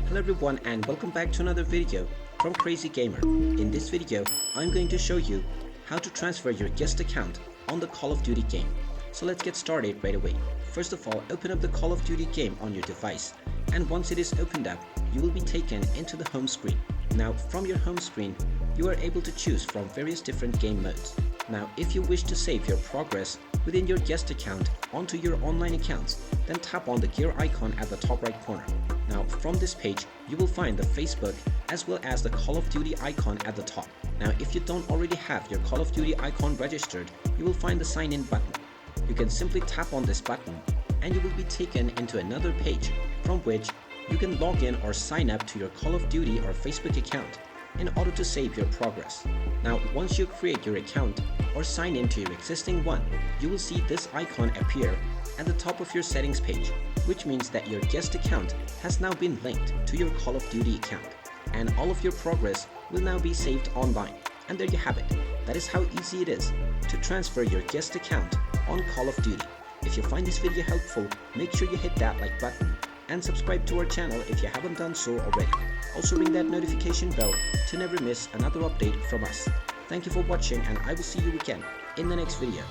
Hello everyone and welcome back to another video from Crazy Gamer. In this video, I'm going to show you how to transfer your guest account on the Call of Duty game. So let's get started right away. First of all, open up the Call of Duty game on your device, and once it is opened up, you will be taken into the home screen. Now from your home screen, you are able to choose from various different game modes. Now if you wish to save your progress within your guest account onto your online accounts, then tap on the gear icon at the top right corner. Now from this page, you will find the Facebook as well as the Call of Duty icon at the top. Now if you don't already have your Call of Duty icon registered, you will find the sign in button. You can simply tap on this button and you will be taken into another page from which you can log in or sign up to your Call of Duty or Facebook account in order to save your progress. Now once you create your account or sign into your existing one, you will see this icon appear at the top of your settings page, which means that your guest account has now been linked to your Call of Duty account, and all of your progress will now be saved online. And there you have it. That is how easy it is to transfer your guest account on Call of Duty. If you find this video helpful, make sure you hit that like button and subscribe to our channel if you haven't done so already. Also ring that notification bell to never miss another update from us. Thank you for watching, and I will see you again in the next video.